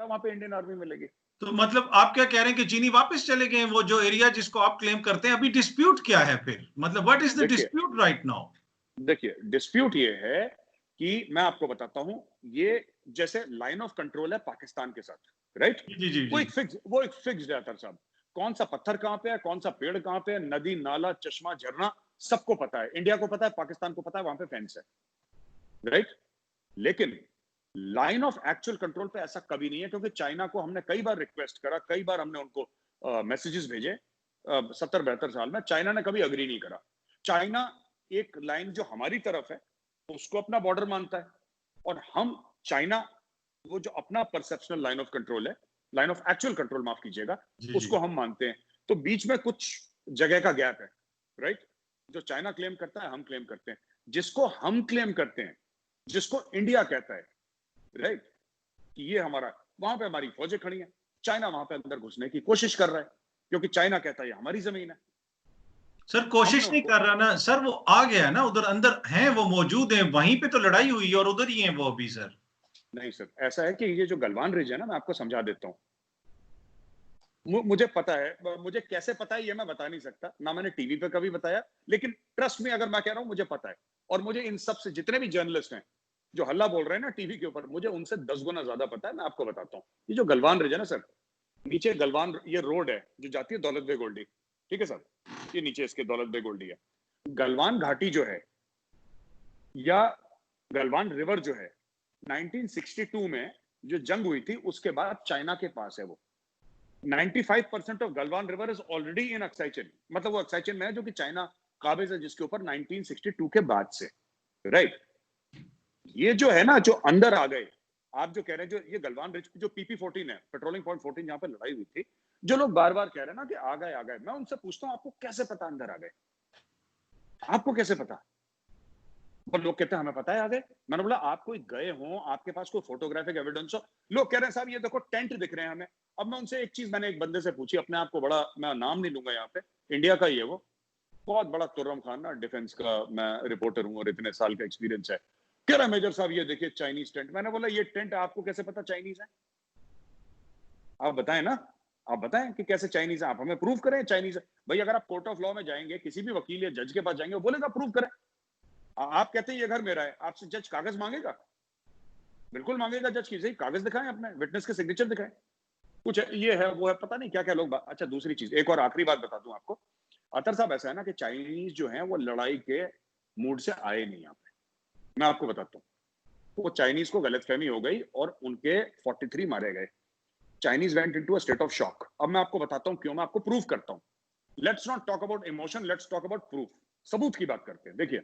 वहां पे Indian army मिलेगी। तो मतलब आप क्या कह रहे हैं कि चीनी वापस चले गए वो जो एरिया जिसको आप क्लेम करते हैं, अभी डिस्प्यूट क्या है फिर? मतलब what is the dispute right now? देखिए, डिस्प्यूट ये है कि मैं आपको बताता हूं, ये जैसे लाइन ऑफ कंट्रोल है पाकिस्तान के साथ, राइट? जी जी वो जी। एक फिक्स्ड है अतर साहब। कौन सा पत्थर कहां पे है, कौन सा पेड़ कहां पे है, नदी नाला चश्मा झरना सबको पता है। इंडिया को पता है, पाकिस्तान को पता है, वहां पे फेंस है, राइट? लेकिन लाइन ऑफ एक्चुअल कंट्रोल पे ऐसा कभी नहीं है, क्योंकि चाइना को हमने कई बार रिक्वेस्ट करा, कई बार हमने उनको मैसेजेस भेजे 70-72 साल में, चाइना ने कभी अग्री नहीं करा। चाइना एक लाइन जो हमारी तरफ है उसको अपना बॉर्डर मानता है, और हम चाइना वो जो अपना परसेप्शनल लाइन ऑफ कंट्रोल है, लाइन ऑफ एक्चुअल कंट्रोल माफ कीजिएगा, जी जी। उसको हम मानते हैं। तो बीच में कुछ जगह का गैप है, राइट? जो चाइना क्लेम करता है हम क्लेम करते हैं, जिसको हम क्लेम करते हैं, जिसको इंडिया कहता है, राइट, कि ये हमारा, वहां पे हमारी फौजें खड़ी हैं, चाइना वहां पे अंदर घुसने की कोशिश कर रहा है, क्योंकि चाइना कहता है ये हमारी जमीन है। सर कोशिश हमने नहीं उनको, कर रहा ना सर, वो आ गया ना उधर, अंदर हैं वो, मौजूद हैं वहीं पे, तो लड़ाई हुई और उधर ही हैं वो अभी सर। नहीं सर, ऐसा है कि ये जो गलवान रिज है ना, मैं आपको समझा देता हूँ। मुझे पता है, मुझे कैसे पता है ये मैं बता नहीं सकता, ना मैंने टीवी पे कभी बताया, लेकिन ट्रस्ट में अगर मैं कह रहा हूं मुझे पता है। और मुझे इन सब से जितने भी जर्नलिस्ट हैं जो हल्ला बोल रहे हैं ना टीवी के ऊपर, मुझे उनसे 10 गुना ज्यादा पता है। मैं आपको बताता हूँ, ये जो गलवान रिज है ना सर, नीचे गलवान, ये रोड है जो जाती है दौलत बेग ओल्डी, ठीक है सर, ये नीचे इसके दौलत बेग ओल्डी है। गलवान घाटी जो है, या गलवान रिवर जो है, 1962 में जो जंग हुई थी उसके बाद चाइना के पास है वो। 95% of Galwan river is already in Aksai chain, मतलब वो अक्साई चेन में है जो कि चाइना काबिज है, जिसके ऊपर 1962 के बाद से, राइट? ये जो है ना, जो अंदर आ गए, आप जो कह रहे हैं, जो ये गलवान रिज जो PP-14 है, पेट्रोलिंग पॉइंट 14, जहां पर लड़ाई हुई थी, जो लोग बार बार कह रहे हैं ना कि आ गए, मैं उनसे पूछता हूं आपको कैसे पता अंदर आ गए? आपको कैसे पता? और लोग कहते हैं हमें पता है आ गए। मैंने बोला आप कोई गए हो, आपके पास कोई फोटोग्राफिक एविडेंस हो? लोग कह रहे हैं साहब ये देखो टेंट दिख रहे हैं हमें। अब मैं उनसे एक चीज, मैंने एक बंदे से पूछी, अपने आप को बड़ा, मैं नाम नहीं लूंगा यहाँ पे, इंडिया का ही है वो, बहुत बड़ा तुर्रम खान ना, डिफेंस का मैं रिपोर्टर हूँ और इतने साल का एक्सपीरियंस है। कह रहा मेजर साहब ये देखिए चाइनीज टेंट। मैंने बोला ये टेंट आपको कैसे पता चाइनीज है? आप बताएं ना, आप बताएं कि कैसे चाइनीज है, आप हमें प्रूव करें चाइनीज है। भाई अगर आप कोर्ट ऑफ लॉ में जाएंगे, किसी भी वकील या जज के पास जाएंगे, वो बोलेगा प्रूव करें। आप कहते हैं ये घर मेरा है, आपसे जज कागज मांगेगा? बिल्कुल मांगेगा जज की, सही कागज दिखाएं, अपने विटनेस के सिग्नेचर दिखाएं। कुछ ये है वो है, पता नहीं क्या क्या लोग अच्छा दूसरी चीज, एक और आखिरी बात बता दूं आपको, अतर साहब ऐसा है ना कि चाइनीज जो है वो लड़ाई के मूड से आए नहीं यहाँ पे। मैं आपको बताता हूँ, वो चाइनीज को गलतफहमी हो गई और उनके 43 मारे गए। Chinese went into a state of shock. अब मैं आपको बताता हूँ क्यों, मैं आपको प्रूफ करता हूँ। Let's not talk about emotion, let's talk about proof. सबूत की बात करते हैं। देखिए,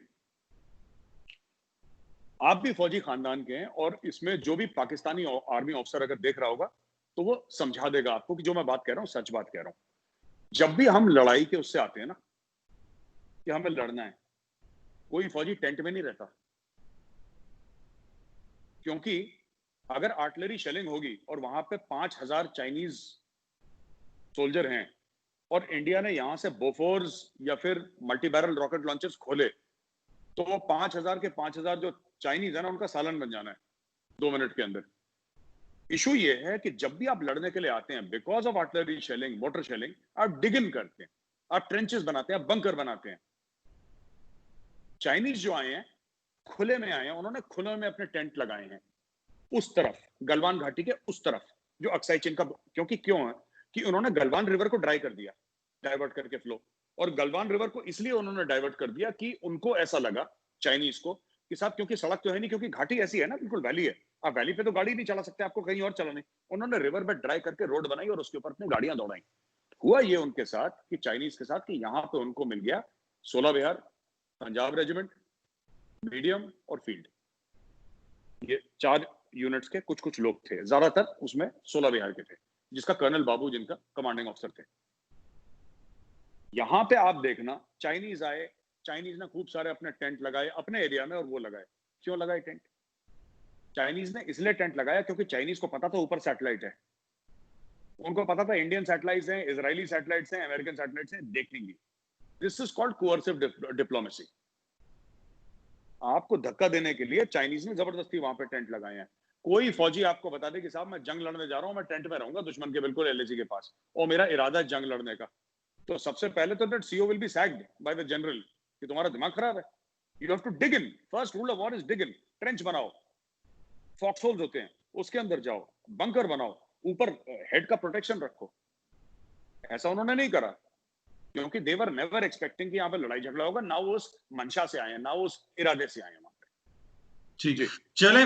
आप भी फौजी खानदान के हैं, और इसमें जो भी पाकिस्तानी आर्मी ऑफिसर अगर देख रहा होगा तो वो समझा देगा आपको कि जो मैं बात कह रहा हूं सच बात कह रहा हूं। जब भी हम लड़ाई के उससे आते हैं ना कि हमें लड़ना है, कोई फौजी टेंट में नहीं रहता, क्योंकि अगर आर्टिलरी शेलिंग होगी और वहां पे 5,000 चाइनीज सोल्जर हैं, और इंडिया ने यहां से बोफोर्स या फिर मल्टी बैरल रॉकेट लॉन्चर्स खोले, तो वो 5,000 के 5,000 जो चाइनीज है ना, उनका सालन बन जाना है 2 मिनट के अंदर। इशू ये है कि जब भी आप लड़ने के लिए आते हैं, because of artillery shelling, motor shelling, आप डिग इन करते हैं, आप ट्रेंचेस बनाते हैं, आप बंकर बनाते हैं। चाइनीज जो आए हैं खुले में आए हैं, उन्होंने खुले में अपने टेंट लगाए हैं उस तरफ, गलवान घाटी के उस तरफ, जो अक्साई चेन का, क्योंकि क्यों है कि उन्होंने गलवान रिवर को ड्राई कर दिया, डाइवर्ट करके फ्लो। और गलवान रिवर को इसलिए उन्होंने डाइवर्ट कर दिया कि उनको ऐसा लगा चाइनीज को कि साहब क्योंकि सड़क तो है नहीं, क्योंकि घाटी ऐसी है ना, बिल्कुल वैली है, आप वैली पे तो गाड़ी नहीं चला सकते, आपको कहीं और चलानी। उन्होंने रिवर बेड ड्राई करके रोड बनाई और उसके ऊपर अपनी गाड़ियां दौड़ाई। हुआ ये उनके साथ कि चाइनीज के साथ कि यहां पे उनको मिल गया 16 बिहार, पंजाब रेजिमेंट, मीडियम और फील्ड, ये 4 यूनिट्स के कुछ कुछ लोग थे, ज्यादातर उसमें 16 बिहार के थे, जिसका कर्नल बाबू जिनका कमांडिंग ऑफिसर थे। यहां पे आप देखना चाइनीज आए, चाइनीज ने खूब सारे अपने टेंट लगाए अपने एरिया में, और वो लगाए, क्यों लगाए टेंट? चाइनीज ने इसलिए टेंट लगाया क्योंकि चाइनीज को पता था ऊपर सैटेलाइट है, उनको पता था इंडियन सैटेलाइट्स हैं, इजरायली सैटेलाइट्स हैं, अमेरिकन सैटेलाइट्स हैं, देखेंगे। This is called coercive diplomacy. आपको धक्का देने के लिए चाइनीज ने जबरदस्ती वहां पे टेंट लगाए हैं। कोई फौजी आपको बता दे कि साहब मैं जंग लड़ने जा रहा हूं, मैं टेंट में रहूंगा दुश्मन के बिल्कुल एलएसी के पास, और मेरा इरादा है जंग लड़ने का, तो सबसे पहले तो that CO will be sacked by the general कि तुम्हारा दिमाग खराब है। You have to dig in, first rule of war is dig in. Trench बनाओ, फॉक्स होल्स होते हैं, उसके अंदर जाओ, बंकर बनाओ, ऊपर हेड का प्रोटेक्शन रखो। ऐसा उन्होंने नहीं करा, क्योंकि देवर नेवर एक्सपेक्टिंग कि यहाँ पे लड़ाई झगड़ा होगा, ना वो उस मंशा से आए हैं, ना वो उस इरादे से आए हैं वहां पे। जी, चले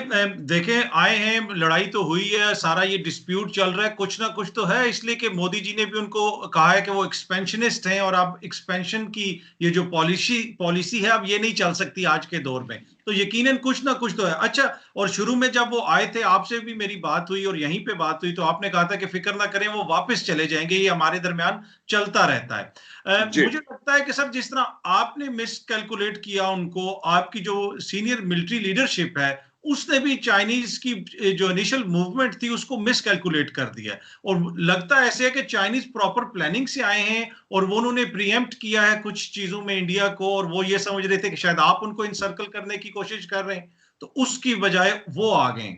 देखें, आए हैं, लड़ाई तो हुई है, सारा ये डिस्प्यूट चल रहा है, कुछ ना कुछ तो है, इसलिए कि मोदी जी ने भी उनको कहा है कि वो एक्सपेंशनिस्ट हैं, और अब एक्सपेंशन की ये जो पॉलिसी है, अब ये नहीं चल सकती आज के दौर में, तो यकीनन कुछ ना कुछ तो है। अच्छा, और शुरू में जब वो आए थे, आपसे भी मेरी बात हुई और यहीं पे बात हुई, तो आपने कहा था कि फिक्र ना करें, वो वापस चले जाएंगे, ये हमारे दरमियान चलता रहता है। जी मुझे लगता है कि सर, जिस तरह आपने मिस कैलकुलेट किया उनको, आपकी जो सीनियर मिलिट्री लीडरशिप है, उसने भी चाइनीज की जो इनिशियल मूवमेंट थी उसको मिस कैलकुलेट कर दिया, और लगता ऐसे है कि चाइनीज प्रॉपर प्लानिंग से आए हैं, और वो उन्होंने प्रीएम्प्ट किया है कुछ चीजों में इंडिया को, और वो ये समझ रहे थे कि शायद आप उनको इनसर्कल करने की कोशिश कर रहे हैं, तो उसकी बजाय वो आ गए।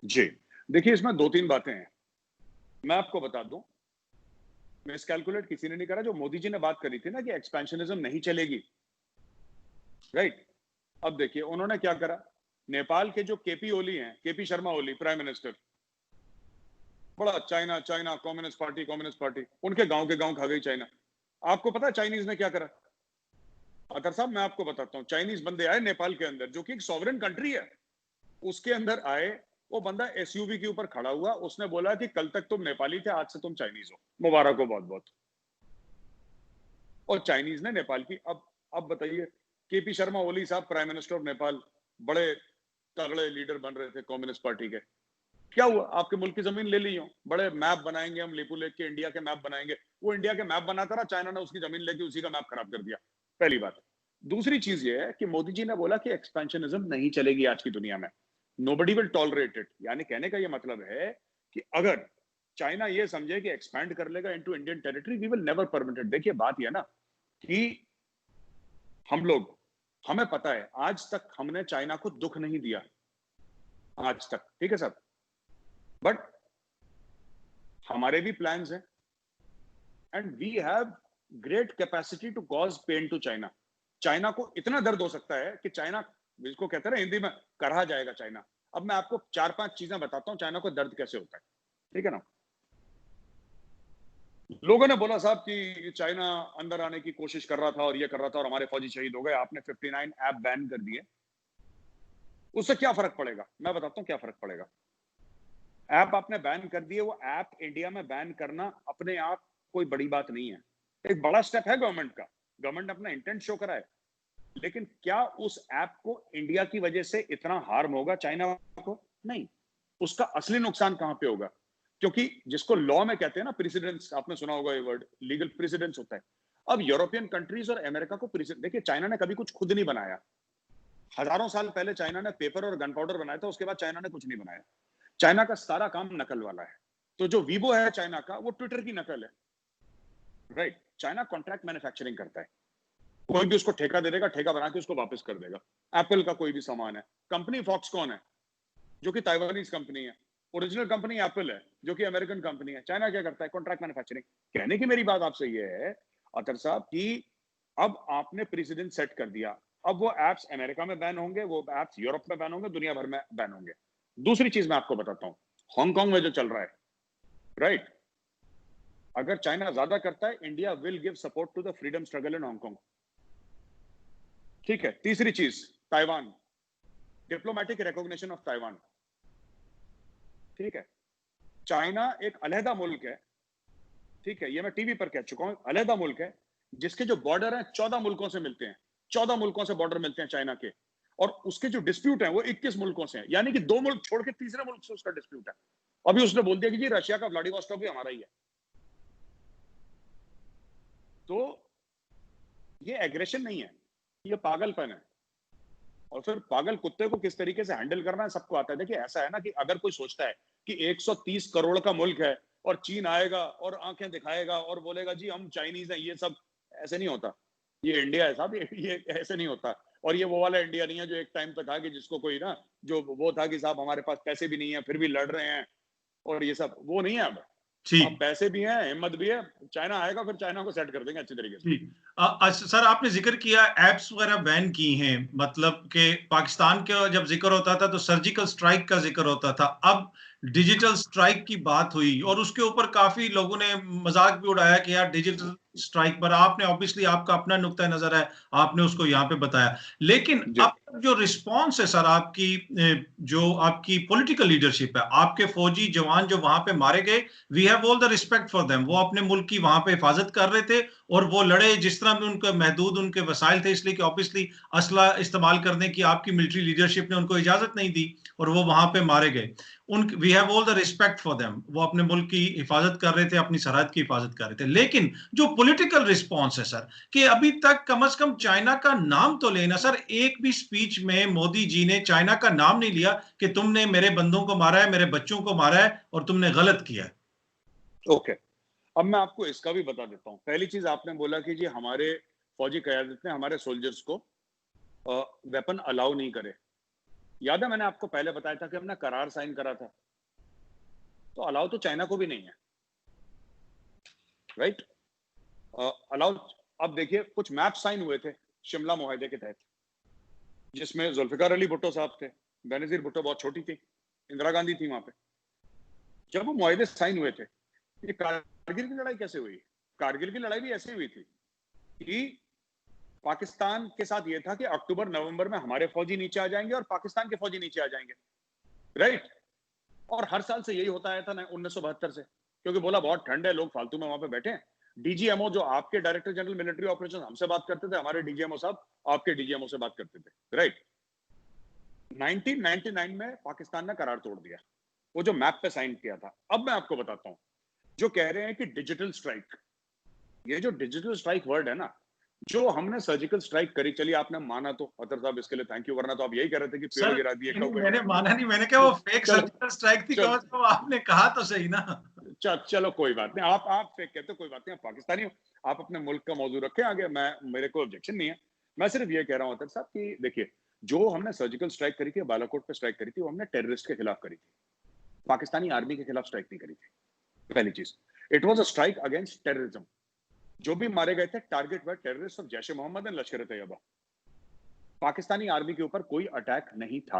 जी, देखिए इसमें दो तीन बातें हैं, मैं आपको बता दूं। मिसकैलकुलेट किसी ने नहीं करा। जो मोदी जी ने बात करी थी ना कि एक्सपेंशनिज्म नहीं चलेगी, राइट, अब देखिए उन्होंने क्या करा। नेपाल के जो केपी ओली हैं, KP Sharma Oli, prime minister, बड़ा चाइना चाइना कम्युनिस्ट पार्टी, उनके गांव के गांव खा गई चाइना। आपको पता है चाइनीज ने क्या करा? अतर साहब मैं आपको बताता हूं, चाइनीज बंदे आए नेपाल के अंदर, जो कि एक सॉवरेन कंट्री है, उसके अंदर आए। वो बंदा एसयूवी के ऊपर खड़ा हुआ, उसने बोला कि कल तक तुम नेपाली थे, आज से तुम चाइनीज हो, मुबारक हो बहुत बहुत। और चाइनीज ने नेपाल की, अब बताइए, केपी शर्मा ओली साहब प्राइम मिनिस्टर ऑफ नेपाल, बड़े तगड़े लीडर बन रहे थे कम्युनिस्ट पार्टी के, क्या हुआ? आपके मुल्क की जमीन ले ली हो, बड़े मैप बनाएंगे हम, लिपू लेक के इंडिया के मैप बनाएंगे। वो इंडिया के मैप बनाता रहा, चाइना ने उसकी जमीन लेके उसी का मैप खराब कर दिया। पहली बात। दूसरी चीज ये है कि मोदी जी ने बोला कि एक्सपेंशनिज्म नहीं चलेगी आज की दुनिया में, नोबडी विल टॉलरेट इट। यानी कहने का ये मतलब है कि अगर चाइना ये समझे कि एक्सपैंड कर लेगा into Indian territory, we will never permit it. देखिए बात यह ना कि हम लोग, हमें पता है आज तक हमने चाइना को दुख नहीं दिया, आज तक, ठीक है सर, बट हमारे भी प्लान्स हैं, and we have great capacity to cause pain to China. China को इतना दर्द हो सकता है कि चाइना, जिसको कहते हैं ना हिंदी में, करहा जाएगा चाइना। अब मैं आपको 4-5 चीजें बताता हूं चाइना को दर्द कैसे होता है, ठीक है ना। लोगों ने बोला साहब कि चाइना अंदर आने की कोशिश कर रहा था और ये कर रहा था और हमारे फौजी शहीद हो गए, आपने 59 ऐप बैन कर दिए, उससे क्या फर्क पड़ेगा? मैं बताता हूं क्या फर्क पड़ेगा। ऐप आपने बैन कर दिए, वो ऐप इंडिया में बैन करना अपने आप कोई बड़ी बात नहीं है, एक बड़ा स्टेप है गवर्नमेंट का, गवर्नमेंट ने अपना इंटेंट शो करा है। लेकिन क्या उस ऐप को इंडिया की वजह से इतना हार्म होगा चाइना को? नहीं। उसका असली नुकसान कहां पे होगा? क्योंकि जिसको लॉ में कहते हैं ना प्रेसिडेंस, आपने सुना होगा ये वर्ड, लीगल प्रेसिडेंस होता है। अब यूरोपियन कंट्रीज और अमेरिका को देखिए, चाइना ने कभी कुछ खुद नहीं बनाया। हजारों साल पहले चाइना ने पेपर और गन पाउडर बनाया था, उसके बाद चाइना ने कुछ नहीं बनाया। चाइना का सारा काम नकल वाला है। तो जो वीवो है चाइना का, वो ट्विटर की नकल है, राइट। चाइना कॉन्ट्रैक्ट मैन्युफैक्चरिंग करता है, कोई भी उसको ठेका दे देगा, ठेका बना के उसको वापस कर देगा। एप्पल का कोई भी सामान है, कंपनी फॉक्सकॉन है जो कि ताइवानीज कंपनी है, ओरिजिनल कंपनी एप्पल है जो कि अमेरिकन कंपनी है। चाइना क्या करता है? Contract manufacturing. कहने की मेरी बात आपसे ये है अतर साहब कि अब आपने प्रेसिडेंट सेट कर दिया, अब वो एप्स अमेरिका में बैन होंगे, वो एप्स यूरोप में बैन होंगे, दुनिया भर में बैन होंगे। दूसरी चीज मैं आपको बताता हूं, हांगकांग में जो चल रहा है, राइट, अगर चाइना ज्यादा करता है, India will give support to the freedom struggle in Hong, ठीक है। तीसरी चीज, Taiwan, diplomatic recognition of Taiwan, ठीक है। चाइना एक अलहदा मुल्क है, ठीक है, ये मैं टीवी पर कह चुका हूं, अलहदा मुल्क है, जिसके जो बॉर्डर हैं 14 मुल्कों से मिलते हैं, 14 मुल्कों से बॉर्डर मिलते हैं चाइना के, और उसके जो डिस्प्यूट है वो 21 मुल्कों से हैं, यानी कि 2 मुल्क छोड़ के तीसरे मुल्क से उसका डिस्प्यूट है। अभी उसने बोल दिया कि जी रशिया का व्लादिवोस्टोक भी हमारा ही है। तो ये एग्रेशन नहीं है, ये पागलपन है। और फिर पागल कुत्ते को किस तरीके से हैंडल करना है सबको आता है। देखिए ऐसा है ना कि अगर कोई सोचता है कि 130 करोड़ का मुल्क है और चीन आएगा और आंखें दिखाएगा और बोलेगा जी हम चाइनीज हैं, ये सब ऐसे नहीं होता। ये इंडिया है साहब, ये ऐसे नहीं होता। और ये वो वाला इंडिया नहीं है जो एक टाइम पे था कि जिसको कोई ना, जो वो था कि साहब हमारे पास पैसे भी नहीं है फिर भी लड़ रहे हैं, और ये सब वो नहीं है अब ठीक। पैसे भी हैं, हिम्मत भी है, चाइना आएगा फिर चाइना को सेट कर देंगे अच्छी तरीके से। जी। सर आपने जिक्र किया एप्स वगैरह बैन की हैं, मतलब कि पाकिस्तान का जब जिक्र होता था तो सर्जिकल स्ट्राइक का जिक्र होता था, अब डिजिटल स्ट्राइक की बात हुई और उसके ऊपर काफी लोगों ने मजाक भी उड़ाया कि यार डिजिटल स्ट्राइक पर आपने ऑब्वियसली आपका अपना नुक्ता नजर है, आपने उसको यहाँ पे बताया, लेकिन जी अब जो रिस्पॉन्स है सर आपकी, जो आपकी पॉलिटिकल लीडरशिप है, आपके फौजी जवान जो वहां पे मारे गए, we have all the respect for them, वो अपने मुल्क की वहां पे हिफाजत कर रहे थे और वो लड़े जिस तरह भी उनके महदूद उनके वसाइल थे, इसलिए कि ऑब्वियसली असला इस्तेमाल करने की आपकी मिलिट्री लीडरशिप ने उनको इजाजत नहीं दी और वो वहां पे मारे गए। उन we have all the respect for them, वो अपने मुल्क की हिफाजत कर रहे थे, अपनी सरहद की हिफाजत कर रहे थे, लेकिन जो पॉलिटिकल रिस्पॉन्स है सर, कि अभी तक कम से कम चाइना का नाम तो लेना सर, एक भी स्पीच में मोदी जी ने चाइना का नाम नहीं लिया कि तुमने मेरे बंदों को मारा है, मेरे बच्चों को मारा है और तुमने गलत किया है। ओके, अब मैं आपको इसका भी बता देता हूँ। पहली चीज आपने बोला कि जी हमारे फौजी क़यादत ने हमारे सोल्जर्स को वेपन अलाउ नहीं करे। याद है मैंने आपको पहले बताया था कि हमने करार साइन करा था, तो अलाउ तो चाइना को भी नहीं है, राइट? अलाउ, अब देखिए कुछ मैप साइन हुए थे शिमला मुआहदे के तहत, जिसमें जुल्फिकार अली भुट्टो साहब थे, बेनजीर भुट्टो बहुत छोटी थी, इंदिरा गांधी थी वहां पे। जब वो मुआहदे साइन हुए थे, ये कारगिल की लड़ाई कैसे हुई? कारगिल की लड़ाई भी ऐसे हुई थी कि पाकिस्तान के साथ ये था कि अक्टूबर नवंबर में हमारे फौजी नीचे आ जाएंगे और पाकिस्तान के फौजी नीचे आ जाएंगे, राइट? और हर साल से यही होता आया था ना 1972 से, क्योंकि बोला बहुत ठंड है, लोग फालतू में वहां पे बैठे हैं। डीजीएमओ जो आपके डायरेक्टर जनरल मिलिट्री ऑपरेशन हमसे बात करते थे, हमारे डीजीएमओ साहब आपके डीजीएमओ से बात करते थे, राइट? 1999 में पाकिस्तान ने करार तोड़ दिया, वो जो मैप पे साइन किया था। अब मैं आपको बताता हूं, जो कह रहे हैं कि डिजिटल स्ट्राइक, ये जो डिजिटल स्ट्राइक वर्ड है ना, जो हमने सर्जिकल स्ट्राइक करी, चलिए आपने माना तो अतर साहब इसके लिए थैंक यू, वरना तो आप यही कह रहे थे कि पेड़ सर गिरा दिए, नहीं, कौवे मैंने गिरा दिए। माना नहीं, मैंने कहा वो फेक चलो सर्जिकल स्ट्राइक थी, चलो कम से कम आपने कहा तो सही ना। चलो कोई बात नहीं, आप फेक कहते हो, कोई बात नहीं, आप पाकिस्तानी हो, आप अपने मुल्क का मौजू रखें आगे, मैं मेरे को ऑब्जेक्शन नहीं है। मैं सिर्फ ये कह रहा हूं अतर साहब कि देखिए, जो हमने सर्जिकल स्ट्राइक करी थी, बालाकोट पे स्ट्राइक करी थी, वो हमने टेररिस्ट के खिलाफ करी थी, पाकिस्तानी आर्मी के खिलाफ स्ट्राइक नहीं करी थी। पहली चीज, it was a strike against terrorism. जो भी मारे गए थे target were terrorist of Jaish e Mohammed and Lashkar Taiba. Pakistani army के ऊपर कोई अटैक नहीं था।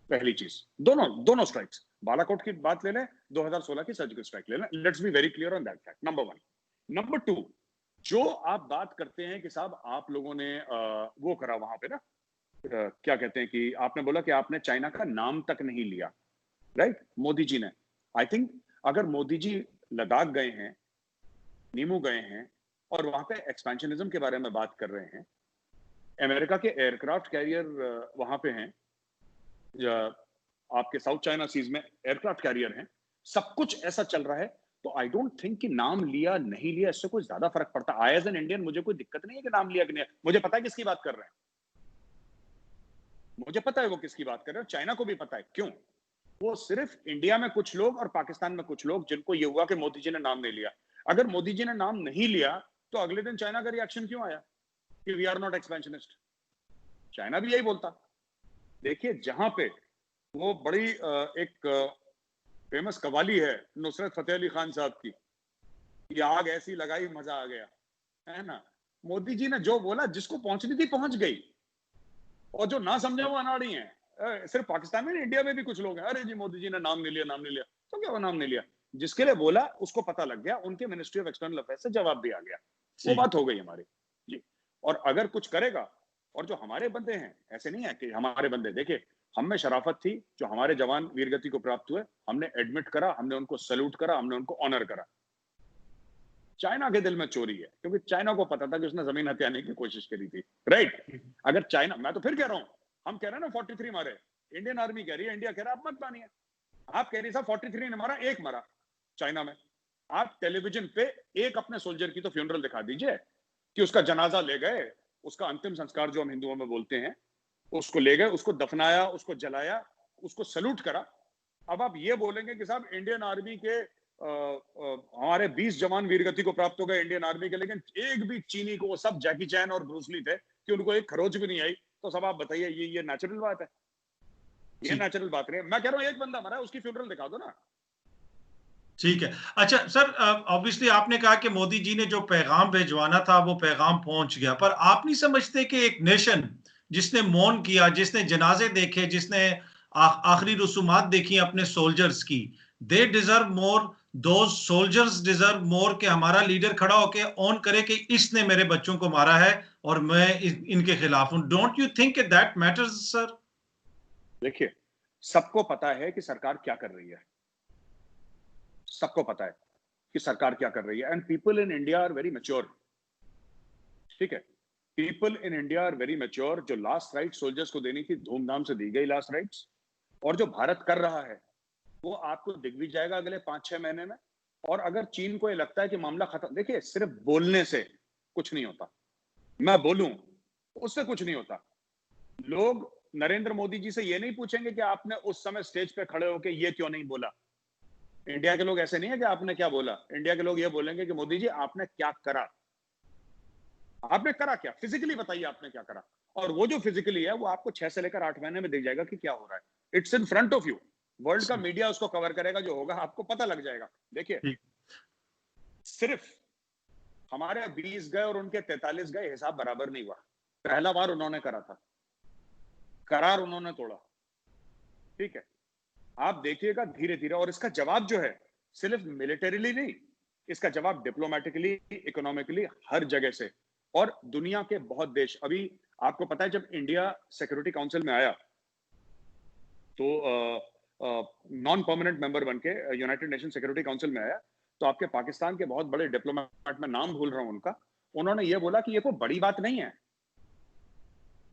पहली चीज, दोनों दोनों स्ट्राइक्स, बालाकोट की बात ले लें, 2016 की सर्जिकल स्ट्राइक ले लें, let's be very clear on that fact, number one. Number two, जो आप बात करते हैं कि साहब आप लोगों ने वो करा वहां पे ना, क्या कहते हैं कि आपने बोला कि आपने चाइना का नाम तक नहीं लिया, राइट? मोदी जी ने, आई थिंक अगर मोदी जी लद्दाख गए हैं, नीमू गए हैं और वहां पे एक्सपेंशनिज्म के बारे में बात कर रहे हैं, अमेरिका के एयरक्राफ्ट कैरियर वहां पे हैं, आपके साउथ चाइना सीज में एयरक्राफ्ट कैरियर हैं, सब कुछ ऐसा चल रहा है, तो आई डोंट थिंक कि नाम लिया नहीं लिया इससे कोई ज्यादा फर्क पड़ता। आई एज एन इंडियन मुझे कोई दिक्कत नहीं है कि नाम लिया कि नहीं, मुझे पता है किसकी बात कर रहे हैं, मुझे पता है वो किसकी बात कर रहे हैं, चाइना को भी पता है। क्यों? वो सिर्फ इंडिया में कुछ लोग और पाकिस्तान में कुछ लोग जिनको ये हुआ कि मोदी जी ने नाम नहीं लिया। अगर मोदी जी ने नाम नहीं लिया तो अगले दिन चाइना का रिएक्शन क्यों आया कि we are not expansionist? China भी यही बोलता। देखिए, जहां पे वो बड़ी एक फेमस कवाली है नुसरत फतेह अली खान साहब की, कि आग ऐसी लगाई मजा आ गया, है ना? मोदी जी ने जो बोला, जिसको पहुंचनी थी पहुंच गई, और जो ना समझे वो अनाड़ी हैं। सिर्फ पाकिस्तान में नहीं, इंडिया में भी कुछ लोग हैं, अरे जी मोदी जी ने नाम नहीं लिया, नाम नहीं लिया, तो क्या वो नाम नहीं लिया? जिसके लिए बोला उसको पता लग गया, उनके मिनिस्ट्री ऑफ एक्सटर्नल अफेयर्स से जवाब भी आ गया, वो बात हो गई हमारी जी। और अगर कुछ करेगा, और जो हमारे बंदे हैं, ऐसे नहीं है कि हमारे बंदे, देखिए हम में शराफत थी, जो हमारे जवान वीरगति को प्राप्त हुए, हमने एडमिट करा, हमने उनको सैल्यूट करा, हमने उनको ऑनर करा। चाइना के दिल में चोरी है, क्योंकि चाइना को पता था कि उसने जमीन हथियाने की कोशिश करी थी, राइट? अगर चाइना, मैं तो फिर कह रहा हूं, हम कह रहे हैं ना 43 मारे, इंडियन आर्मी कह रही है, इंडिया कह रहा है आप मत मानिए, आप कह रही साहब 43 ने मारा, एक मारा चाइना में। आप टेलीविजन पे एक अपने सोल्जर की तो फ्यूनरल दिखा दीजिए कि उसका जनाजा ले गए, उसका अंतिम संस्कार जो हम हिंदुओं में बोलते हैं, उसको ले गए, उसको दफनाया, उसको जलाया, उसको सल्यूट करा। अब आप ये बोलेंगे कि साहब इंडियन आर्मी के हमारे 20 जवान वीरगति को प्राप्त हो गए इंडियन आर्मी के, लेकिन एक भी चीनी को, वो सब जैकी चैन और ब्रूस ली थे, कि उनको एक खरोच भी नहीं आई, तो सब आप बताइए ये नेचुरल बात है? ये जी। नेचुरल बात नहीं है। मैं कह रहा हूँ एक बंदा मरा है, उसकी फ्यूनरल दिखा दो ना। ठीक है। अच्छा सर, ऑब्वियसली आपने कहा कि मोदी जी ने जो पैगाम भिजवाना था वो पैगाम पहुंच गया, पर आप नहीं समझते कि एक नेशन जिसने मौन किया, जिसने जनाजे देखे, जिसने आखिरी रसूमात देखी अपने सोल्जर्स की, they deserve more, those soldiers deserve more कि हमारा लीडर खड़ा होके ऑन करे कि इसने मेरे बच्चों को मारा है और मैं इनके खिलाफ हूं। Don't you think that matters sir? देखिए, सबको पता है कि सरकार क्या कर रही है, सबको पता है कि सरकार क्या कर रही है, and people in India are very mature. ठीक है, people in India are very mature. जो लास्ट राइट सोल्जर्स को देनी थी, धूमधाम से दी गई लास्ट राइट्स, और जो भारत कर रहा है वो आपको दिख भी जाएगा अगले 5-6 महीने में। और अगर चीन को ये लगता है कि मामला खत्म, देखिए सिर्फ बोलने से कुछ नहीं होता, मैं बोलूं उससे कुछ नहीं होता। लोग नरेंद्र मोदी जी से ये नहीं पूछेंगे कि आपने उस समय स्टेज पे खड़े होकर ये क्यों नहीं बोला। इंडिया के लोग ऐसे नहीं है कि आपने क्या बोला, इंडिया के लोग ये बोलेंगे कि मोदी जी आपने क्या करा, आपने करा क्या, फिजिकली बताइए आपने क्या करा। और वो जो फिजिकली है वो आपको 6 से लेकर 8 महीने में दिख जाएगा कि क्या हो रहा है। It's in front of you, world का मीडिया उसको कवर करेगा, जो होगा आपको पता लग जाएगा। देखिए, सिर्फ हमारे 20 गए और उनके 43 गए, हिसाब बराबर नहीं हुआ। पहला बार उन्होंने करा था, करार उन्होंने तोड़ा। ठीक है, आप देखिएगा धीरे धीरे। और इसका जवाब जो है सिर्फ मिलिटरीली नहीं, इसका जवाब डिप्लोमेटिकली, इकोनॉमिकली, हर जगह से। और दुनिया के बहुत देश, अभी आपको पता है जब इंडिया सिक्योरिटी काउंसिल में आया तो नॉन परमानेंट मेंबर बनके यूनाइटेड नेशन सिक्योरिटी काउंसिल में आया, तो आपके पाकिस्तान के बहुत बड़े डिप्लोमेट, में नाम भूल रहा हूं उनका, उन्होंने ये बोला कि ये कोई बड़ी बात नहीं है,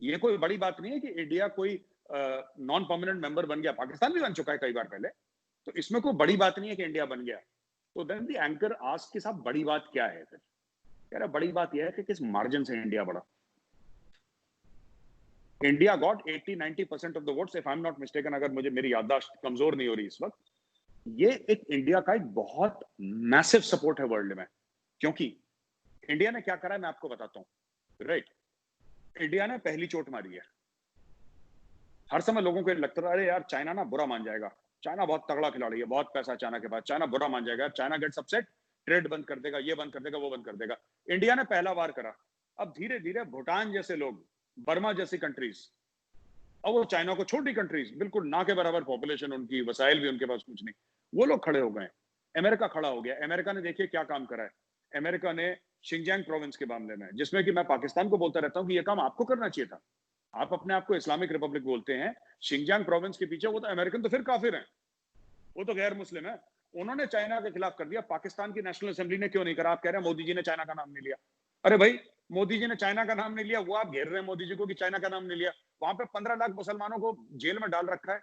ये कोई बड़ी बात नहीं है कि इंडिया कोई नॉन परमानेंट मेंबर बन गया। पाकिस्तान भी बन चुका है कई बार पहले, तो इसमें कोई बड़ी बात नहीं है कि इंडिया बन गया। तो देन द एंकर आस्क्ड कि साहब बड़ी बात क्या है? फिर कह रहा बड़ी बात यह है कि किस मार्जिन से इंडिया बढ़ा। India got 80-90% of the votes, if I am not mistaken, अगर मुझे मेरी याददाश्त कमजोर नहीं हो रही इस वक्त। ये एक इंडिया का एक बहुत मैसिव सपोर्ट है वर्ल्ड में, क्योंकि इंडिया ने क्या करा है मैं आपको बताता हूं। राइट, इंडिया ने पहली चोट मारी है। हर समय लोगों को लगता था अरे यार चाइना ना बुरा मान जाएगा, चाइना बहुत तगड़ा खिलाड़ी है, बहुत पैसा चाइना के पास, चाइना बुरा मान जाएगा, चाइना गेट्स अपसेट, ट्रेड बंद कर देगा, ये बंद कर देगा, वो बंद कर देगा। इंडिया ने पहला बार करा। अब धीरे धीरे भूटान जैसे लोग, बर्मा जैसी कंट्रीज, और वो चाइना को, छोटी कंट्रीज, बिल्कुल ना के बराबर पॉपुलेशन उनकी, वसाइल भी उनके पास कुछ नहीं, वो लोग खड़े हो गए। अमेरिका खड़ा हो गया। अमेरिका ने देखिए क्या काम करा है। अमेरिका ने शिनजियांग प्रोविंस के मामले में, जिसमें कि मैं पाकिस्तान को बोलता रहता हूं कि ये काम आपको करना चाहिए था, आप अपने आप को इस्लामिक रिपब्लिक बोलते हैं, शिनजियांग प्रोविंस के पीछे वो तो अमेरिकन तो फिर काफिर हैं, वो तो गैर मुस्लिम है, उन्होंने चाइना के खिलाफ कर दिया। पाकिस्तान की नेशनल असेंबली ने क्यों नहीं करा? आप कह रहे हैं मोदी जी ने चाइना का नाम नहीं लिया। अरे भाई, मोदी जी ने चाइना का नाम नहीं लिया, वो आप घेर रहे हैं मोदी जी को कि चाइना का नाम नहीं लिया। वहां पे 15 लाख मुसलमानों को जेल में डाल रखा है,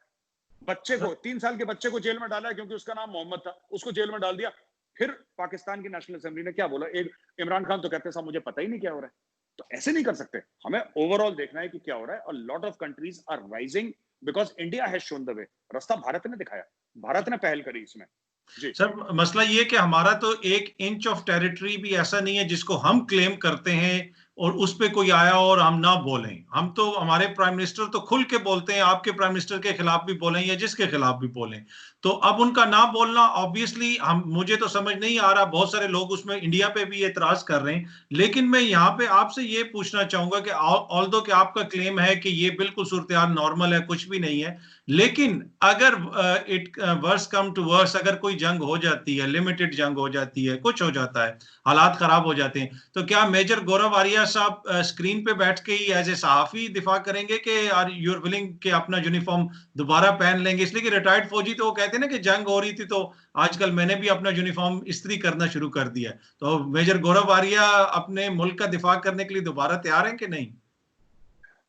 बच्चे को, 3 साल के बच्चे को जेल में डाला है क्योंकि उसका नाम मोहम्मद था, उसको जेल में डाल दिया। फिर पाकिस्तान की नेशनल असेंबली ने क्या बोला? एक इमरान खान तो कहते हैं साहब मुझे पता ही नहीं क्या हो रहा है। तो ऐसे नहीं कर सकते, हमें ओवरऑल देखना है कि क्या हो रहा है। और lot of countries are rising because India has shown the way. रास्ता भारत ने दिखाया, भारत ने पहल करी इसमें। जी सर, मसला ये है कि हमारा तो 1 इंच ऑफ टेरिटरी भी ऐसा नहीं है जिसको हम क्लेम करते हैं और उस पे कोई आया और हम ना बोलें। हम तो, हमारे प्राइम मिनिस्टर तो खुल के बोलते हैं, आपके प्राइम मिनिस्टर के खिलाफ भी बोलें या जिसके खिलाफ भी बोलें। तो अब उनका ना बोलना ऑब्वियसली, हम, मुझे तो समझ नहीं आ रहा, बहुत सारे लोग उसमें इंडिया पे भी एतराज कर रहे हैं। लेकिन मैं यहाँ पे आपसे ये पूछना चाहूंगा कि ऑल्दो कि आपका क्लेम है कि ये बिल्कुल सूरत-ए-हाल नॉर्मल है, कुछ भी नहीं है, लेकिन अगर it worse come to worse, अगर कोई जंग हो जाती है, लिमिटेड जंग हो जाती है, कुछ हो जाता है, हालात खराब हो जाते हैं, तो क्या मेजर गौरव आर्या साहब स्क्रीन पे बैठ के ही एज ए सहाफी दिफा करेंगे कि आर यू आर विलिंग कि अपना यूनिफॉर्म दोबारा पहन लेंगे? इसलिए कि रिटायर्ड फौजी तो वो कहते हैं ना कि जंग हो रही थी तो आजकल मैंने भी अपना यूनिफॉर्म इस्त्री करना शुरू कर दिया। तो मेजर गौरव आर्या अपने मुल्क का दिफा करने के लिए दोबारा तैयार हैं कि नहीं?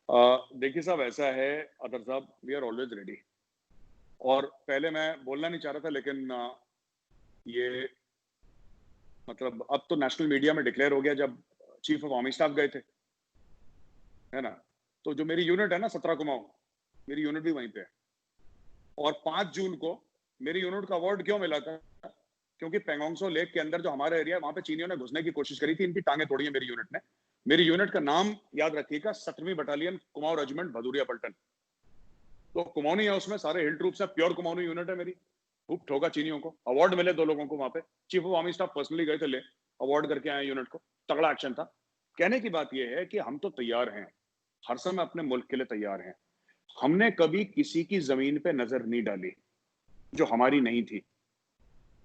देखिए साहब, ऐसा है अतर साहब, वी आर ऑलवेज रेडी। और पहले मैं बोलना नहीं चाह रहा था, लेकिन ये मतलब अब तो नेशनल मीडिया में डिक्लेयर हो गया जब चीफ ऑफ आर्मी स्टाफ गए थे, है ना। तो जो मेरी यूनिट है ना 17 कुमाऊं, मेरी यूनिट भी वहीं पे है। और 5 जून को मेरी यूनिट का अवार्ड क्यों मिला था? क्योंकि पेंगोंगसो लेक के अंदर जो हमारा एरिया है, वहां पे चीनियों ने घुसने की कोशिश करी थी, इनकी टांगे तोड़ी है मेरी यूनिट ने। मेरी यूनिट का नाम याद रखिएगा, 17वीं बटालियन कुमाऊं रेजिमेंट भदूरिया पलटन। तो कुमाऊनी है, उसमें सारे हिल ट्रूप्स है, प्योर कुमाऊनी यूनिट है मेरी। खूब ठोका चीनियों को, अवार्ड मिले 2 लोगों को वहां पे, chief of army staff personally गए थे ले, अवार्ड करके आए यूनिट को, तगड़ा एक्शन था। कहने की बात यह है कि हम तो तैयार हैं, हर समय अपने मुल्क के लिए तैयार हैं। हमने कभी किसी की जमीन पे नजर नहीं डाली जो हमारी नहीं थी।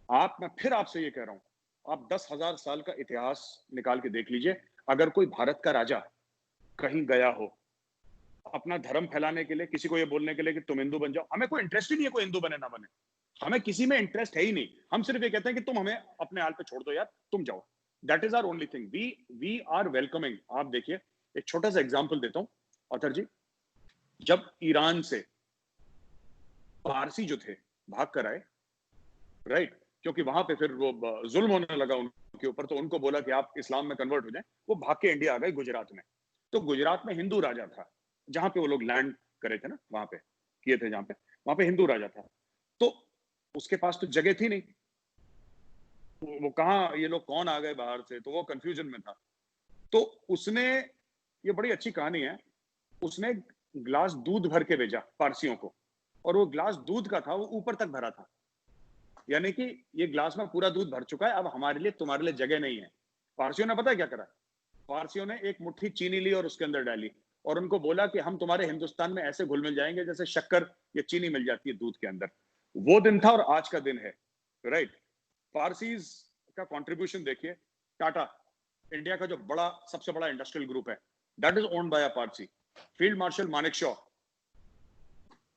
मैं फिर आपसे ये कह रहा हूं, आप 10,000 साल का इतिहास निकाल के देख लीजिए, अगर कोई भारत का राजा कहीं गया हो अपना धर्म फैलाने के लिए, किसी को ये बोलने के लिए कि तुम हिंदू बन जाओ, हमें कोई इंटरेस्ट ही नहीं है कोई हिंदू बने ना बने, हमें किसी में इंटरेस्ट है ही नहीं। हम सिर्फ ये कहते हैं कि तुम हमें अपने हाल पे छोड़ दो यार, तुम जाओ। That is our only thing, we are welcoming. आप देखिए, एक छोटा सा एग्जाम्पल देता हूं अतर जी, जब ईरान से पारसी जो थे भाग कर आए, राइट, क्योंकि वहां पे फिर वो जुल्म होने लगा उनके ऊपर, तो उनको बोला कि आप इस्लाम में कन्वर्ट हो जाएं, वो भाग के इंडिया आ गए गुजरात में। तो गुजरात में हिंदू राजा था, जहां पे वो लोग लैंड करे थे ना, वहां पे किए थे, जहां पे वहां पे हिंदू राजा था। तो उसके पास तो जगह थी नहीं, वो कहाँ, ये लोग कौन आ गए बाहर से, तो वो कंफ्यूजन में था। तो उसने, ये बड़ी अच्छी कहानी है, उसने ग्लास दूध भर के भेजा पारसियों को, और वो ग्लास दूध का था, वो ऊपर तक भरा था, यानी कि ये ग्लास में पूरा दूध भर चुका है, अब हमारे लिए तुम्हारे लिए जगह नहीं है। पारसियों ने पता क्या करा, पारसियों ने एक मुट्ठी चीनी ली और उसके अंदर डाली, और उनको बोला कि हम तुम्हारे हिंदुस्तान में ऐसे घुल मिल जाएंगे जैसे शक्कर या चीनी मिल जाती है दूध के अंदर। वो दिन था और आज का दिन है, राइट। पारसीज का कंट्रीब्यूशन देखिए, टाटा इंडिया का जो सबसे बड़ा इंडस्ट्रियल ग्रुप है, that is owned by a Parsi. Field marshal Manekshaw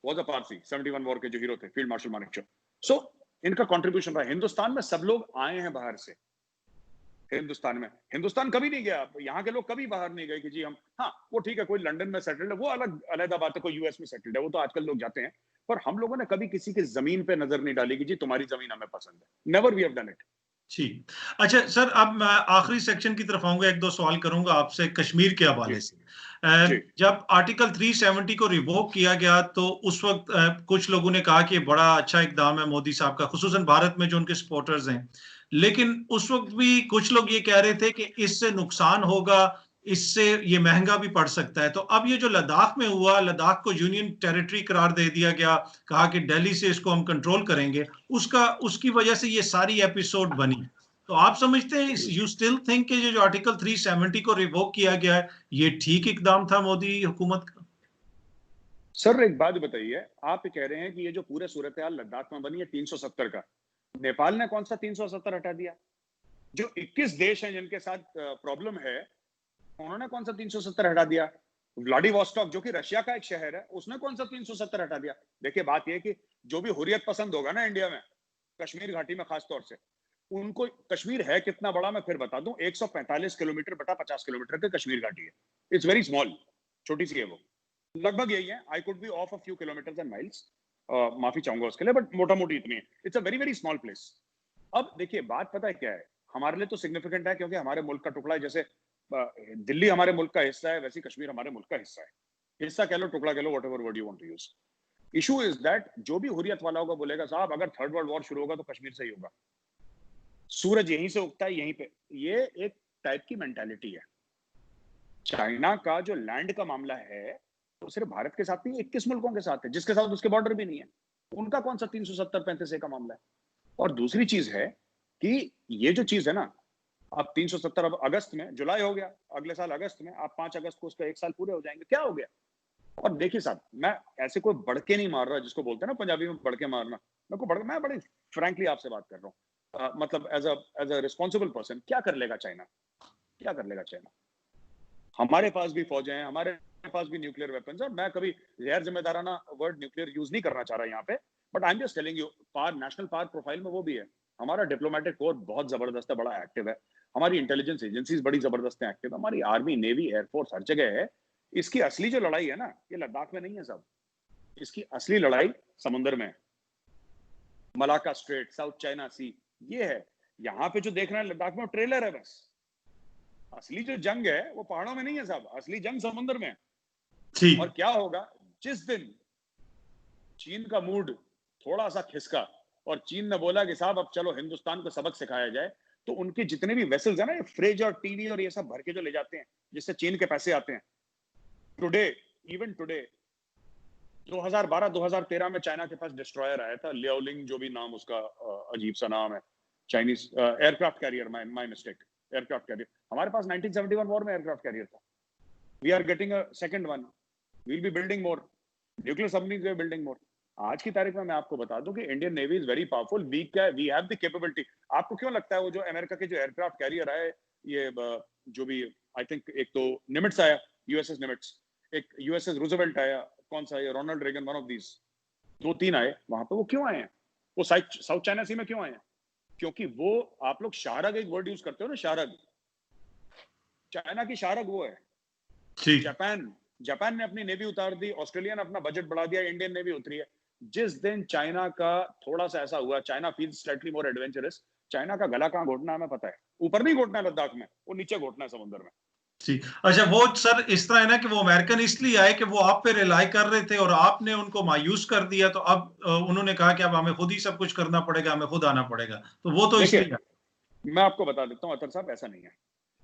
was a Parsi, 71 war के जो हीरो थे, फील्ड मार्शल मानेकशॉ। सो इनका कंट्रीब्यूशन रहा। हिंदुस्तान में सब लोग आए हैं बाहर से, हिंदुस्तान कभी नहीं गया, यहाँ के लोग कभी बाहर नहीं गए कि जी हम, हाँ वो ठीक है, कोई लंदन में सेटल्ड है, वो अलग अलग बात है, कोई यूएस में सेटल्ड है, वो तो आजकल लोग जाते हैं, पर हम लोगों ने कभी किसी की जमीन पे नजर नहीं डाली कि जी तुम्हारी जमीन हमें पसंद है। Never we have done it. जी। अच्छा सर, अब मैं आखिरी सेक्शन की तरफ आऊंगा, 1-2 सवाल करूंगा आपसे कश्मीर के जी हवाले से। जी जब आर्टिकल 370 को रिवोक किया गया तो उस वक्त कुछ लोगों ने कहा कि बड़ा अच्छा इकदाम है मोदी साहब का, खुसूसन भारत में जो उनके सपोर्टर्स हैं। लेकिन उस वक्त भी कुछ लोग ये कह रहे थे कि इससे नुकसान होगा, इससे ये महंगा भी पड़ सकता है। तो अब ये जो लद्दाख में हुआ, लद्दाख को यूनियन टेरिटरी करार दे दिया गया, कहा कि दिल्ली से इसको हम कंट्रोल करेंगे, उसकी वजह से ये सारी एपिसोड बनी। तो आप समझते हैं, यू स्टिल थिंक कि जो आर्टिकल 370 को रिवोक किया गया है, ये ठीक इकदाम था मोदी हुकूमत का? सर एक बात बताइए, आप कह रहे हैं कि ये जो पूरे सूरत हाल लद्दाख में बनी है 370 का, नेपाल ने कौन सा 370 हटा दिया? जो 21 देश हैं जिनके साथ प्रॉब्लम है, उन्होंने कौन सा 370 हटा दिया? व्लादिवोस्टॉक जो कि रशिया का एक शहर है, उसने कौन सा 370 हटा दिया? देखिए बात यह है कि जो भी हुर्रियत पसंद होगा ना इंडिया में, कश्मीर घाटी में खास तौर से, उनको कश्मीर है कितना बड़ा मैं फिर बता दूं, 145 किलोमीटर बटा 50 किलोमीटर की कश्मीर घाटी है। इट्स वेरी स्मॉल, छोटी सी है वो, लगभग यही है। I could be of a few kilometres and miles, माफी चाहूंगा उसके लिए, बट मोटा मोटी इतनी है। It's a very very small place. अब देखिए बात पता है क्या है, हमारे लिए तो सिग्निफिकेंट है क्योंकि हमारे मुल्क का टुकड़ा है, जैसे दिल्ली हमारे मुल्क का हिस्सा है, वैसे कश्मीर हमारे मुल्क का हिस्सा है। हिस्सा कह लो, टुकड़ा कह लो, whatever word you want to use. Issue is that जो भी हुर्रियत वाला होगा बोलेगा साहब अगर थर्ड वर्ल्ड वॉर शुरू होगा तो कश्मीर से ही होगा, सूरज यहीं से उगता है यहीं पे। ये एक टाइप की मेंटालिटी है। चाइना का जो लैंड का मामला है तो सिर्फ भारत के साथ नहीं, 21 मुल्कों के साथ है, जिसके साथ उसके बॉर्डर भी नहीं है। उनका कौन सा 370-35 का मामला है? और दूसरी चीज है कि ये जो चीज है ना, अब 370, अब अगस्त में, जुलाई हो गया, अगले साल अगस्त में, आप 5 अगस्त को उसका 1 साल पूरे हो जाएंगे, क्या हो गया? और देखिए साहब, मैं ऐसे कोई बढ़के नहीं मार रहा, जिसको बोलते हैं ना पंजाबी में बढ़के मारना, मैं बड़े फ्रैंकली आपसे बात कर रहा हूँ, मतलब एज अ रिस्पॉन्सिबल पर्सन। क्या कर लेगा चाइना? क्या कर लेगा चाइना? हमारे पास भी फौजें हैं, हमारे पास भी न्यूक्लियर वेपन्स है। मैं कभी गैर जिम्मेदाराना वर्ड न्यूक्लियर यूज नहीं करना चाह रहा यहाँ पे, but I am just telling you, power, national power profile में वो भी है। हमारा डिप्लोमेटिक कोर बहुत जबरदस्त है, बड़ा एक्टिव है। हमारी इंटेलिजेंस एजेंसीज बड़ी जबरदस्त है, एक्टिव है। हमारी आर्मी, नेवी, एयरफोर्स हर जगह है। इसकी असली जो लड़ाई है ना, ये लद्दाख में नहीं है साहब, इसकी असली लड़ाई समुद्र में है। मलाका स्ट्रेट, साउथ चाइना सी, ये है। यहाँ पे जो देख रहे हैं लद्दाख में, ट्रेलर है बस। असली जो जंग है वो पहाड़ों में नहीं है साहब, असली जंग समुद्र में है। ठीक। और क्या होगा जिस दिन चीन का मूड थोड़ा सा खिसका और चीन ने बोला कि साहब अब चलो हिंदुस्तान को सबक सिखाया जाए, तो उनके जितने भी वेसल्स है ना, ये फ्रिज और टीवी और ये सब भर के जो ले जाते हैं, जिससे चीन के पैसे आते हैं, टुडे, इवन टुडे 2012-2013 में चाइना के पास डिस्ट्रॉयर आया था, लियाओलिंग, जो भी नाम उसका अजीब सा नाम है, Chinese aircraft carrier, my mistake, aircraft carrier. हमारे पास 1971 वॉर में एयरक्राफ्ट कैरियर था। We are getting a second one, we will be building more nuclear submarine, we are building more. आज की तारीख में मैं आपको बता दूं कि Indian navy is very powerful, we have the capability. आपको क्यों लगता है वो जो अमेरिका के जो एयरक्राफ्ट कैरियर आए, ये जो भी, आई थिंक एक तो निमिट्स आया, यूएसएस निमिट्स, एक यूएसएस रूजवेल्ट आया, कौन सा, ये Ronald Reagan, one of these, 2-3 आए वहां पे। वो क्यों आए हैं? वो साउथ चाइना सी में क्यों आए हैं? क्योंकि वो, आप लोग शारग एक वर्ड यूज करते हो ना, शारग, चाइना की शारग वो है। जापान ने अपनी नेवी उतार दी, ऑस्ट्रेलिया ने अपना बजट बढ़ा दिया, इंडियन नेवी उतरी है। जिस दिन चाइना का थोड़ा सा ऐसा हुआ, China feels slightly more adventurous, China का गला कहां घोटना है हमें पता है, ऊपर नहीं घोटना है लद्दाख में, वो नीचे घोटना है समुद्र में। जी, अच्छा, वो सर इस तरह है ना कि वो अमेरिकन इसलिए आए कि वो आप पे रिलाई कर रहे थे और आपने उनको मायूस कर दिया, तो अब उन्होंने कहा कि अब हमें खुद ही सब कुछ करना पड़ेगा, हमें खुद आना पड़ेगा, तो वो तो इसलिए। मैं आपको बता देता हूं अतर साहब, ऐसा नहीं है।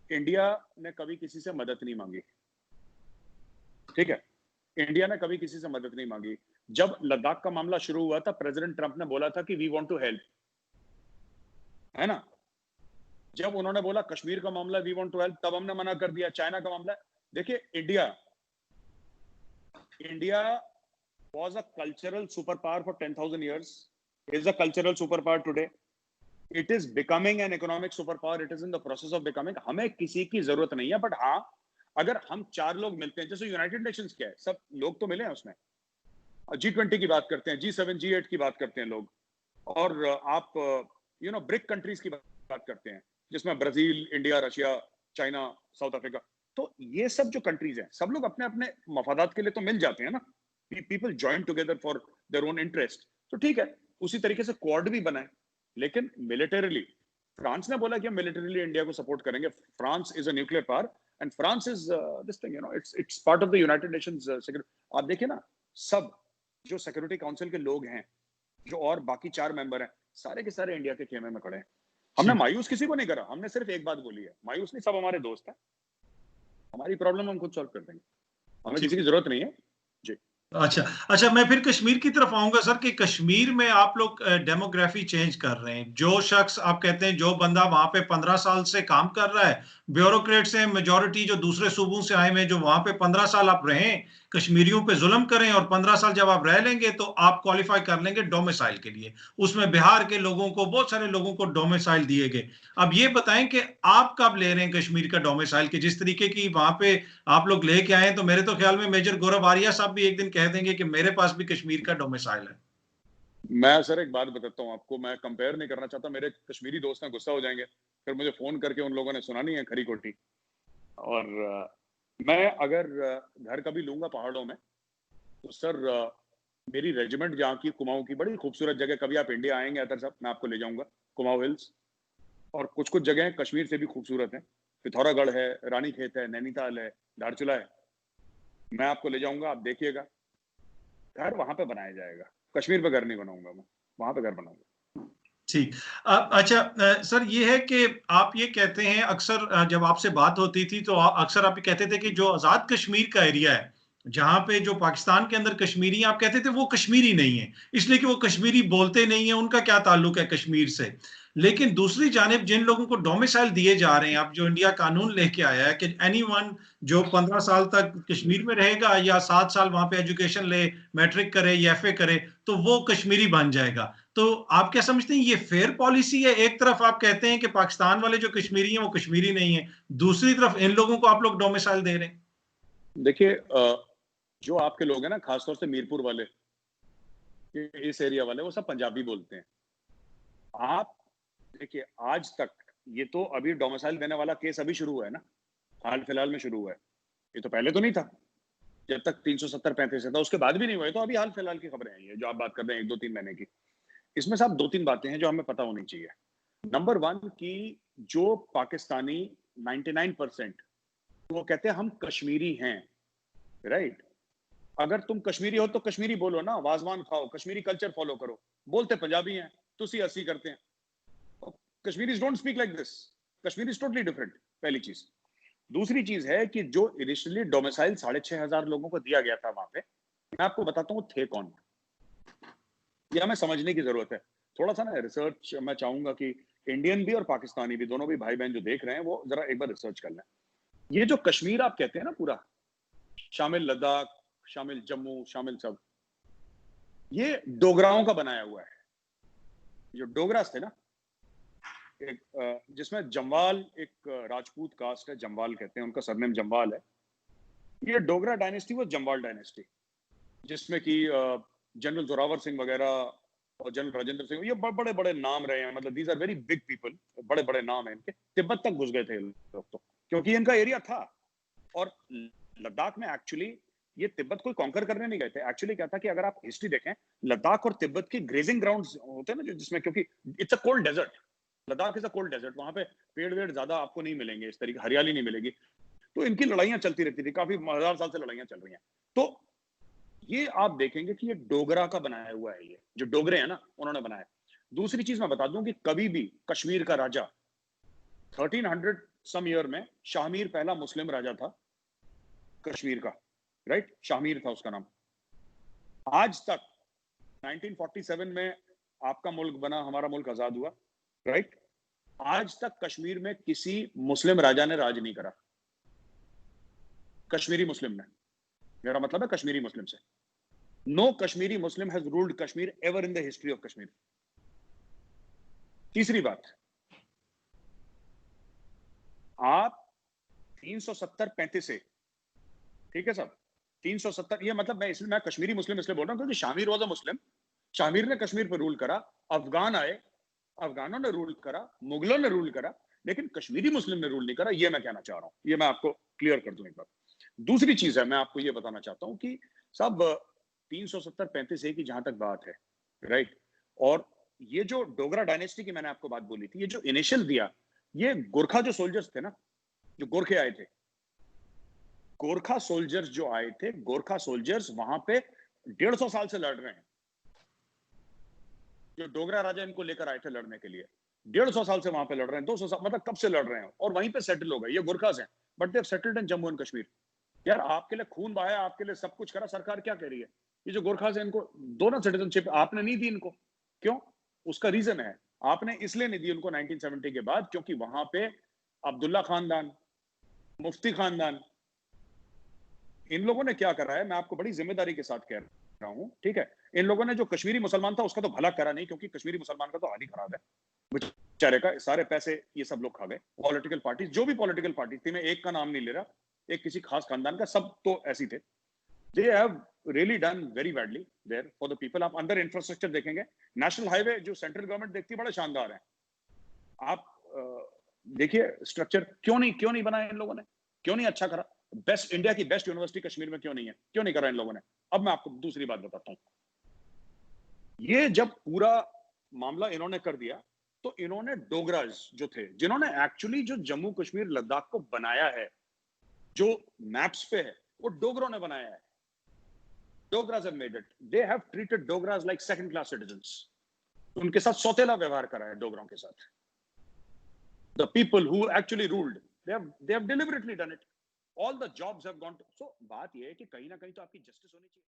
इंडिया ने कभी किसी से मदद नहीं मांगी, ठीक है? इंडिया ने कभी किसी से मदद नहीं मांगी। जब लद्दाख का मामला शुरू हुआ था, प्रेसिडेंट ट्रंप ने बोला था कि वी वांट टू हेल्प, है ना? जब उन्होंने बोला कश्मीर का मामला, वी वांट टू हेल्प, तब हमने मना कर दिया। चाइना का मामला, देखिए, India was a cultural superpower for 10,000 years, is a cultural superpower today, it is becoming an economic superpower, it is in the process of becoming। हमें किसी की जरूरत नहीं है, बट हाँ, अगर हम 4 लोग मिलते हैं, जैसे यूनाइटेड नेशंस क्या है, सब लोग तो मिले हैं उसमें, G20 की बात करते हैं, G7 G8 की बात करते हैं लोग, और आप ब्रिक कंट्रीज की बात करते हैं, जिसमें Brazil, India, Russia, China, south Africa. तो ये सब जो कंट्रीज हैं, सब लोग अपने अपने मफादात के लिए तो मिल जाते हैं ना, people join together for their own interest. तो ठीक है, उसी तरीके से क्वाड भी बनाए, लेकिन मिलिटरीली फ्रांस ने बोला कि हम मिलिटरीली इंडिया को सपोर्ट करेंगे। France is a nuclear power and France is this thing, it's part of the United Nations security. आप देखिए ना, सब जो सिक्योरिटी काउंसिल के लोग हैं, जो और बाकी 4 मेंबर हैं, सारे के सारे इंडिया के खेमे में खड़े हैं। हमने मायूस किसी को नहीं करा, हमने सिर्फ एक बात बोली है, मायूस नहीं, सब हमारे दोस्त हैं, हमारी प्रॉब्लम हम खुद सॉल्व कर देंगे, हमें किसी की जरूरत नहीं है जी। अच्छा, मैं फिर कश्मीर की तरफ आऊंगा सर, कि कश्मीर में आप लोग डेमोग्राफी चेंज कर रहे हैं। जो शख्स आप कहते हैं, जो बंदा वहां पे 15 साल से काम कर रहा है, ब्यूरोक्रेट्स हैं मेजॉरिटी जो दूसरे सूबों से आए हुए, जो वहां पे 15 साल आप रहें, कश्मीरियों पे जुल्म करें, और 15 साल जब आप रह लेंगे तो आप क्वालिफाई कर लेंगे डोमिसाइल के लिए। उसमें बिहार के लोगों को, बहुत सारे लोगों को डोमिसाइल दिए गए। अब ये बताएं कि आप कब ले रहे हैं कश्मीर का डोमिसाइल, की जिस तरीके की वहां पे आप लोग लेके आए, तो मेरे तो ख्याल में मेजर गौरव आर्या साहब भी एक दिन कह देंगे कि मेरे पास भी कश्मीर का डोमिसाइल है। मैं सर एक बात बताता हूँ आपको, मैं कंपेयर नहीं करना चाहता, मेरे कश्मीरी दोस्त हैं, गुस्सा हो जाएंगे, फिर मुझे फोन करके उन लोगों ने सुनानी है खरी खोटी। और मैं अगर घर कभी लूंगा पहाड़ों में, तो सर मेरी रेजिमेंट जहाँ की, कुमाऊं की, बड़ी खूबसूरत जगह, कभी आप इंडिया आएंगे अतर साहब, मैं आपको ले जाऊंगा कुमाऊं हिल्स। और कुछ कुछ जगह कश्मीर से भी खूबसूरत हैं, पिथौरागढ़ है, रानी खेत है, नैनीताल है, धारचूला है, मैं आपको ले जाऊंगा, आप देखिएगा, घर वहां पे बनाया जाएगा। कश्मीर पे घर नहीं बनाऊंगा मैं, वहां पे घर बनाऊंगा। ठीक। अच्छा सर, ये है कि आप ये कहते हैं, अक्सर जब आपसे बात होती थी तो अक्सर आप ये कहते थे कि जो आजाद कश्मीर का एरिया है, जहां पे जो पाकिस्तान के अंदर कश्मीरी, आप कहते थे वो कश्मीरी नहीं है, इसलिए कि वो कश्मीरी बोलते नहीं है, उनका क्या ताल्लुक है कश्मीर से। लेकिन दूसरी जानिब जिन लोगों को डोमिसाइल दिए जा रहे हैं, अब जो इंडिया कानून लेके आया है कि एनीवन जो 15 साल तक कश्मीर में रहेगा या 7 साल वहां पे एजुकेशन ले, मैट्रिक करे या एफए करे, तो वो कश्मीरी बन जाएगा। तो आप क्या समझते हैं, ये फेयर पॉलिसी है? एक तरफ आप कहते हैं कि पाकिस्तान वाले जो कश्मीरी हैं वो कश्मीरी नहीं है, दूसरी तरफ इन लोगों को आप लोग डोमिसाइल दे रहे हैं। देखिए, जो आपके लोग हैं ना, खासतौर से मीरपुर वाले, इस एरिया वाले, वो सब पंजाबी बोलते हैं। आप देखिए, आज तक ये तो अभी डोमिसाइल देने वाला केस अभी शुरू हुआ है ना, हाल फिलहाल में शुरू हुआ है, ये तो पहले तो नहीं था। जब तक 370-35 था, उसके बाद भी नहीं हुआ, तो अभी हाल फिलहाल की खबरें आई है जो आप बात कर रहे हैं, 1-2-3 महीने की। इसमें साहब 2-3 बातें हैं जो हमें पता होनी चाहिए। नंबर 1 की जो पाकिस्तानी 99% वो कहते हैं हम कश्मीरी हैं, राइट? अगर तुम कश्मीरी हो तो कश्मीरी बोलो ना, वाजवान खाओ, कश्मीरी कल्चर फॉलो करो। बोलते पंजाबी हैं, तुसी हंसी करते हैं। Kashmiris don't speak like this, Kashmiri is totally different, पहली चीज। दूसरी चीज है कि जो इनिशियली डोमिसाइल 6,500 लोगों को दिया गया था वहां पे, मैं आपको बताता हूँ थे कौन, ये हमें समझने की जरूरत है। थोड़ा सा ना रिसर्च मैं चाहूंगा कि इंडियन भी और पाकिस्तानी भी, दोनों भी भाई बहन जो देख रहे हैं वो जरा एक बार रिसर्च कर लें। ये जो कश्मीर आप कहते हैं ना पूरा, शामिल लद्दाख, शामिल जम्मू, शामिल सब, ये डोगराओं का बनाया हुआ है। जो डोगरास थे ना, एक जिसमें जम्वाल एक राजपूत कास्ट है, जम्वाल कहते हैं, उनका सरनेम जम्वाल है। ये डोगरा डायनेस्टी वो जम्वाल डायनेस्टी, जिसमें कि जनरल जोरावर सिंह वगैरह और जनरल राजेंद्र सिंह, ये बड़े बड़े नाम रहे हैं, मतलब these are very big people, बड़े बड़े नाम है इनके। तिब्बत तक घुस गए थे लोग तो, क्योंकि इनका एरिया था। और लद्दाख में एक्चुअली ये तिब्बत कोई कॉन्कर करने नहीं गए थे। एक्चुअली क्या था कि अगर आप हिस्ट्री देखें, लद्दाख और तिब्बत की ग्रेजिंग ग्राउंड्स होते हैं ना, जिसमें, क्योंकि it's a cold desert, Ladakh is a cold desert, वहां पे पेड़ वेड़ ज्यादा आपको नहीं मिलेंगे, इस तरीके हरियाली नहीं मिलेगी, तो इनकी लड़ाइयां चलती रहती थी, काफी 1000 साल से लड़ाइयां चल रही हैं। तो ये आप देखेंगे कि ये डोगरा का बनाया हुआ है, ये जो डोगरे हैं ना उन्होंने बनाया। दूसरी चीज मैं बता दूं कि कभी भी कश्मीर का राजा 1300 सम ईयर में शाहमीर पहला मुस्लिम राजा था कश्मीर का, राइट, शाहमीर था उसका नाम। आज तक 1947 में आपका मुल्क बना, हमारा मुल्क आजाद हुआ, राइट, आज तक कश्मीर में किसी मुस्लिम राजा ने राज नहीं करा, कश्मीरी मुस्लिम ने, मेरा मतलब है कश्मीरी मुस्लिम से। No Kashmiri Muslim has ruled Kashmir ever in the history of Kashmir. तीसरी बात, आप 370-35 से, ठीक है साहब, 370, ये मतलब मैं कश्मीरी मुस्लिम इसलिए बोल रहा हूं क्योंकि शामीर वाज अ मुस्लिम, शामीर ने कश्मीर पर रूल करा, अफगान आए, अफगानों ने रूल करा, मुगलों ने रूल करा, लेकिन कश्मीरी मुस्लिम ने रूल नहीं करा। ये मैं कहना चाह रहा हूं, ये मैं आपको क्लियर कर दूं एक बार। दूसरी चीज है, मैं आपको ये बताना चाहता हूं कि सब 370-35 की जहां तक बात है, राइट, और ये जो डोगरा डायनेस्टी की मैंने आपको बात बोली थी, ये जो इनिशियल दिया, ये गोरखा जो सोल्जर्स थे ना, जो गोरखे आए थे, गोरखा सोल्जर्स जो आए थे, गोरखा सोल्जर्स वहां पे 150 साल से लड़ रहे हैं। जो डोगरा राजा इनको लेकर आए थे लड़ने के लिए, 150 साल से वहां पे लड़ रहे हैं, 200 साल, मतलब कब से लड़ रहे हैं, और वहीं पे सेटल हो गए। ये गोरखास हैं, but they have settled in Jammu and Kashmir. यार आपके लिए खून बहाया, आपके लिए सब कुछ करा, सरकार क्या कह रही है? ये जो गोरखास हैं, इनको दो ना सिटीजनशिप, आपने नहीं दी इनको, क्यों? उसका रीजन है, आपने इसलिए नहीं दी उनको 1970 के बाद, क्योंकि वहां पे अब्दुल्ला खानदान, मुफ्ती खानदान, इन लोगों ने क्या करा है, मैं आपको बड़ी जिम्मेदारी के साथ कह रहा हूं, ठीक है, इन लोगों ने जो कश्मीरी मुसलमान था उसका तो भला करा नहीं, क्योंकि कश्मीरी मुसलमान का तो हाल ही खराब है बेचारे का, सारे पैसे ये सब लोग खा गए। पॉलिटिकल पार्टी, जो भी पॉलिटिकल पार्टी थी, मैं एक का नाम नहीं ले रहा, एक किसी खास खानदान का, सब तो ऐसी थे। They have really done very badly there for the people. आप अंदर इंफ्रास्ट्रक्चर देखेंगे, नेशनल हाईवे जो सेंट्रल गवर्नमेंट देखती है बड़े शानदार है, आप देखिए स्ट्रक्चर, क्यों नहीं बनाया इन लोगों ने, क्यों नहीं अच्छा करा? बेस्ट, इंडिया की बेस्ट यूनिवर्सिटी कश्मीर में क्यों नहीं है, क्यों नहीं करा इन लोगों ने? अब मैं आपको दूसरी बात बताता हूं, ये जब पूरा मामला इन्होंने कर दिया, तो इन्होंने डोगराज जो थे, जिन्होंने एक्चुअली जो जम्मू कश्मीर लद्दाख को बनाया है, जो मैप्स पे है, वो डोगरों ने बनाया है। Dogras have made it, they have treated Dogras like second class citizens, उनके साथ सौतेला व्यवहार करा है डोगरों के साथ। The people who actually ruled, they have deliberately done it. All the jobs have gone to, so बात ये है कि कहीं ना कहीं तो आपकी जस्टिस होनी चाहिए।